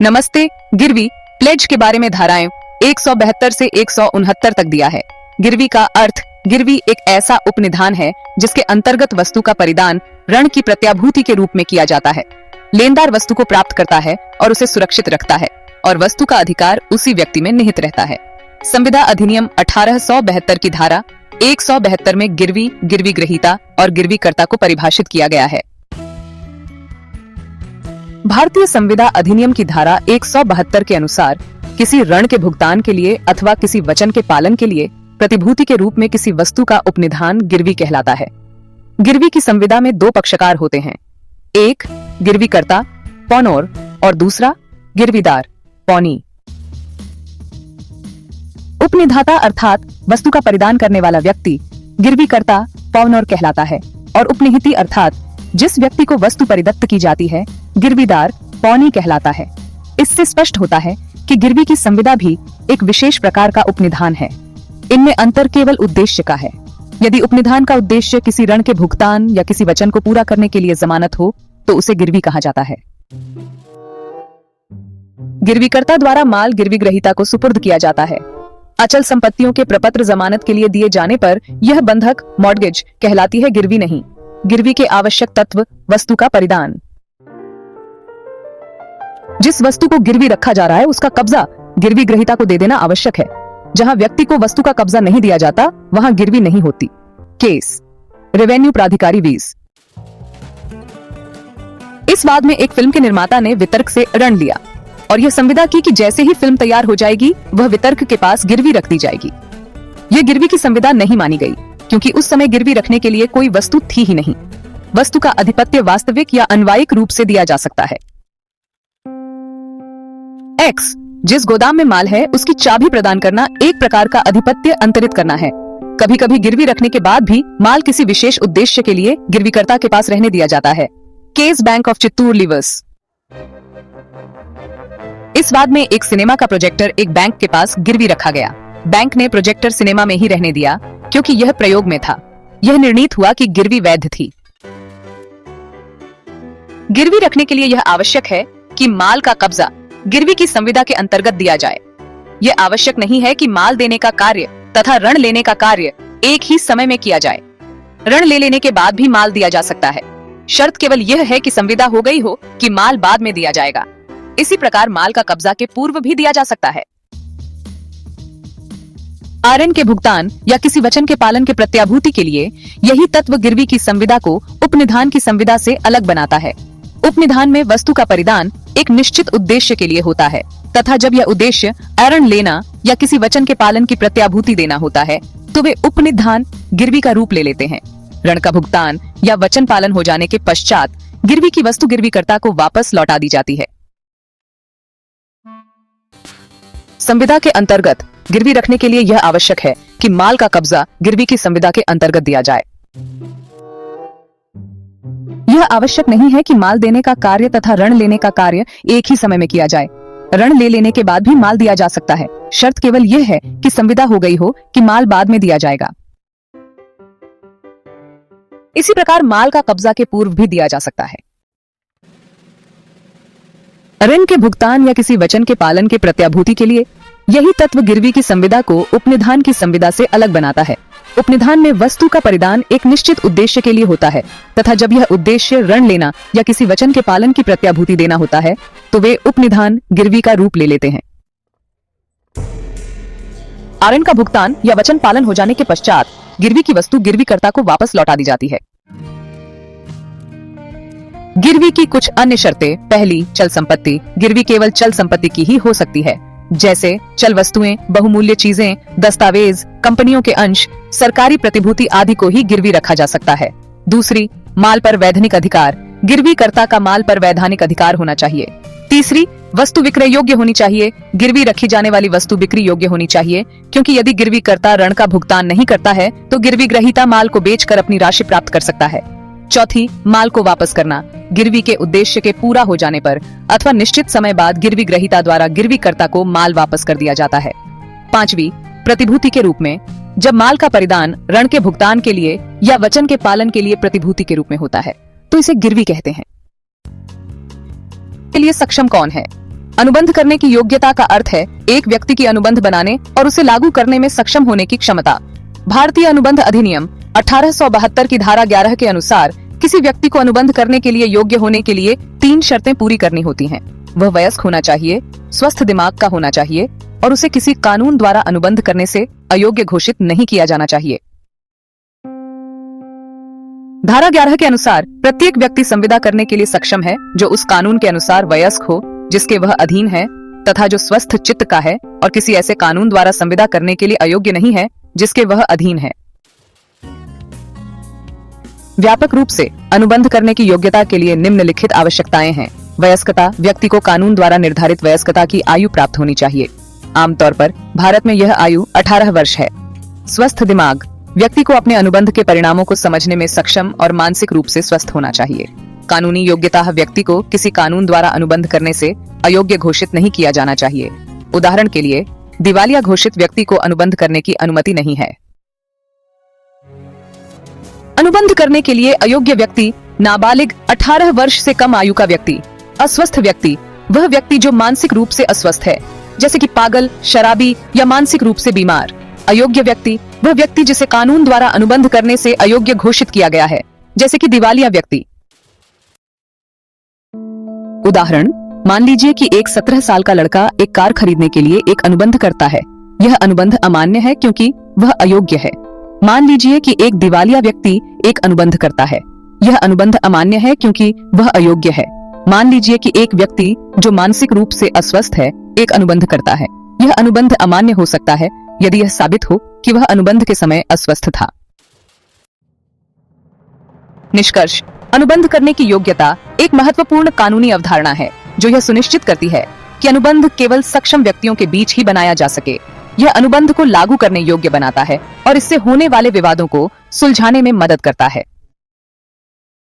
नमस्ते। गिरवी प्लेज के बारे में धाराएं 172 से 169 तक दिया है। गिरवी का अर्थ, गिरवी एक ऐसा उपनिधान है जिसके अंतर्गत वस्तु का परिदान ऋण की प्रत्याभूति के रूप में किया जाता है। लेनदार वस्तु को प्राप्त करता है और उसे सुरक्षित रखता है और वस्तु का अधिकार उसी व्यक्ति में निहित रहता है। संविदा अधिनियम 1872 की धारा 172 में गिरवी, गिरवी ग्रहीता और गिरवीकर्ता को परिभाषित किया गया है। भारतीय संविदा अधिनियम की धारा 172 के अनुसार किसी ऋण के भुगतान के लिए अथवा किसी वचन के पालन के लिए प्रतिभूति के रूप में किसी वस्तु का उपनिधान गिरवी कहलाता है। गिरवी की संविदा में दो पक्षकार होते हैं, एक गिरवीकर्ता पौनोर और दूसरा गिरवीदार पौनी। उपनिधाता अर्थात वस्तु का परिदान करने वाला व्यक्ति गिरवीकर्ता पौनोर कहलाता है और उपनिहिती अर्थात जिस व्यक्ति को वस्तु परिदत्त की जाती है गिरवीदार पौनी कहलाता है। इससे स्पष्ट होता है कि गिरवी की संविदा भी एक विशेष प्रकार का उपनिधान है। इनमें अंतर केवल उद्देश्य का है। यदि उपनिधान का उद्देश्य किसी ऋण के भुगतान या किसी वचन को पूरा करने के लिए जमानत हो तो उसे गिरवी कहा जाता है। गिरवीकर्ता द्वारा माल गिरवी ग्रहीता को सुपुर्द किया जाता है। अचल संपत्तियों के प्रपत्र जमानत के लिए दिए जाने पर यह बंधक मॉर्गेज कहलाती है, गिरवी नहीं। गिरवी के आवश्यक तत्व वस्तु का परिदान। जिस वस्तु को गिरवी रखा जा रहा है उसका कब्जा गिरवी ग्रहीता को दे देना आवश्यक है। जहां व्यक्ति को वस्तु का कब्जा नहीं दिया जाता वहां गिरवी नहीं होती। केस रेवेन्यू प्राधिकारी 20। इस वाद में एक फिल्म के निर्माता ने वितर्क से ऋण लिया और यह संविदा की कि जैसे ही फिल्म तैयार हो जाएगी वह वितर्क के पास गिरवी रख दी जाएगी। यह गिरवी की संविदा नहीं मानी गई क्योंकि उस समय गिरवी रखने के लिए कोई वस्तु थी ही नहीं। वस्तु का अधिपत्य वास्तविक या अन्वायिक रूप से दिया जा सकता है। एक्स जिस गोदाम में माल है उसकी चाबी प्रदान करना एक प्रकार का अधिपत्य अंतरित करना है। कभी कभी गिरवी रखने के बाद भी माल किसी विशेष उद्देश्य के लिए गिरवीकर्ता के पास रहने दिया जाता है। Case bank of Chittoor levers. इस वाद में एक सिनेमा का प्रोजेक्टर एक बैंक के पास गिरवी रखा गया। बैंक ने प्रोजेक्टर सिनेमा में ही रहने दिया क्योंकि यह प्रयोग में था। यह निर्णीत हुआ कि गिरवी वैध थी। गिरवी रखने के लिए यह आवश्यक है कि माल का कब्जा गिरवी की संविदा के अंतर्गत दिया जाए। यह आवश्यक नहीं है कि माल देने का कार्य तथा ऋण लेने का कार्य एक ही समय में किया जाए। ऋण ले लेने के बाद भी माल दिया जा सकता है। शर्त केवल यह है कि संविदा हो गई हो कि माल बाद में दिया जाएगा। इसी प्रकार माल का कब्जा के पूर्व भी दिया जा सकता है। ऋण के भुगतान या किसी वचन के पालन के प्रत्याभूति के लिए यही तत्व गिरवी की संविदा को उपनिधान की संविदा से अलग बनाता है। उपनिधान में वस्तु का परिदान एक निश्चित उद्देश्य के लिए होता है तथा जब यह उद्देश्य ऋण लेना या किसी वचन के पालन की प्रत्याभूति देना होता है तो वे उपनिधान गिरवी का रूप ले लेते हैं। ऋण का भुगतान या वचन पालन हो जाने के पश्चात गिरवी की वस्तु गिरवीकर्ता को वापस लौटा दी जाती है। संविदा के अंतर्गत गिरवी रखने के लिए यह आवश्यक है कि माल का कब्जा गिरवी की संविदा के अंतर्गत दिया जाए। यह आवश्यक नहीं है कि माल देने का कार्य तथा ऋण लेने का कार्य एक ही समय में किया जाए। ऋण ले लेने के बाद भी माल दिया जा सकता है। शर्त केवल यह है कि संविदा हो गई हो कि माल बाद में दिया जाएगा। इसी प्रकार माल का कब्जा के पूर्व भी दिया जा सकता है। ऋण के भुगतान या किसी वचन के पालन के प्रत्याभूति के लिए यही तत्व गिरवी की संविदा को उपनिधान की संविदा से अलग बनाता है। उपनिधान में वस्तु का परिदान एक निश्चित उद्देश्य के लिए होता है तथा जब यह उद्देश्य ऋण लेना या किसी वचन के पालन की प्रत्याभूति देना होता है तो वे उपनिधान गिरवी का रूप ले लेते हैं। ऋण का भुगतान या वचन पालन हो जाने के पश्चात गिरवी की वस्तु गिरवीकर्ता को वापस लौटा दी जाती है। गिरवी की कुछ अन्य शर्तें। पहली, चल संपत्ति। गिरवी केवल चल संपत्ति की ही हो सकती है, जैसे चल वस्तुएं, बहुमूल्य चीजें, दस्तावेज, कंपनियों के अंश, सरकारी प्रतिभूति आदि को ही गिरवी रखा जा सकता है। दूसरी, माल पर वैधानिक अधिकार। गिरवीकर्ता का माल पर वैधानिक अधिकार होना चाहिए। तीसरी, वस्तु विक्रय योग्य होनी चाहिए। गिरवी रखी जाने वाली वस्तु बिक्री योग्य होनी चाहिए क्योंकि यदि गिरवीकर्ता ऋण का भुगतान नहीं करता है तो गिरवी ग्रहीता माल को बेचकर अपनी राशि प्राप्त कर सकता है। चौथी, माल को वापस करना। गिरवी के उद्देश्य के पूरा हो जाने पर अथवा निश्चित समय बाद गिरवी ग्रहीता द्वारा गिरवीकर्ता को माल वापस कर दिया जाता है। पांचवी, प्रतिभूति के रूप में। जब माल का परिदान ऋण के भुगतान के लिए या वचन के पालन के लिए प्रतिभूति के रूप में होता है तो इसे गिरवी कहते हैं। के लिए सक्षम कौन है? अनुबंध करने की योग्यता का अर्थ है एक व्यक्ति की अनुबंध बनाने और उसे लागू करने में सक्षम होने की क्षमता। भारतीय अनुबंध अधिनियम 1872 की धारा 11 के अनुसार किसी व्यक्ति को अनुबंध करने के लिए योग्य होने के लिए 3 शर्तें पूरी करनी होती हैं। वह वयस्क होना चाहिए, स्वस्थ दिमाग का होना चाहिए और उसे किसी कानून द्वारा अनुबंध करने से अयोग्य घोषित नहीं किया जाना चाहिए। धारा 11 के अनुसार प्रत्येक व्यक्ति संविदा करने के लिए सक्षम है जो उस कानून के अनुसार वयस्क हो जिसके वह अधीन है, तथा जो स्वस्थ चित्त का है और किसी ऐसे कानून द्वारा संविदा करने के लिए अयोग्य नहीं है जिसके वह अधीन है। व्यापक रूप से अनुबंध करने की योग्यता के लिए निम्नलिखित आवश्यकताएं हैं। वयस्कता, व्यक्ति को कानून द्वारा निर्धारित वयस्कता की आयु प्राप्त होनी चाहिए। आमतौर पर भारत में यह आयु 18 वर्ष है। स्वस्थ दिमाग, व्यक्ति को अपने अनुबंध के परिणामों को समझने में सक्षम और मानसिक रूप से स्वस्थ होना चाहिए। कानूनी योग्यता, व्यक्ति को किसी कानून द्वारा अनुबंध करने से अयोग्य घोषित नहीं किया जाना चाहिए। उदाहरण के लिए, दिवालिया घोषित व्यक्ति को अनुबंध करने की अनुमति नहीं है। अनुबंध करने के लिए अयोग्य व्यक्ति, नाबालिग, 18 वर्ष से कम आयु का व्यक्ति। अस्वस्थ व्यक्ति, वह व्यक्ति जो मानसिक रूप से अस्वस्थ है, जैसे कि पागल, शराबी या मानसिक रूप से बीमार। अयोग्य व्यक्ति, वह व्यक्ति जिसे कानून द्वारा अनुबंध करने से अयोग्य घोषित किया गया है, जैसे कि दिवालिया व्यक्ति। उदाहरण, मान लीजिए कि एक 17 साल का लड़का एक कार खरीदने के लिए एक अनुबंध करता है। यह अनुबंध अमान्य है क्योंकि वह अयोग्य है। मान लीजिए कि एक दिवालिया व्यक्ति एक अनुबंध करता है। यह अनुबंध अमान्य है क्योंकि वह अयोग्य है। मान लीजिए कि एक व्यक्ति जो मानसिक रूप से अस्वस्थ है एक अनुबंध करता है। यह अनुबंध अमान्य हो सकता है यदि यह साबित हो कि वह अनुबंध के समय अस्वस्थ था। निष्कर्ष, अनुबंध करने की योग्यता एक महत्वपूर्ण कानूनी अवधारणा है जो यह सुनिश्चित करती है कि अनुबंध केवल सक्षम व्यक्तियों के बीच ही बनाया जा सके। यह अनुबंध को लागू करने योग्य बनाता है और इससे होने वाले विवादों को सुलझाने में मदद करता है।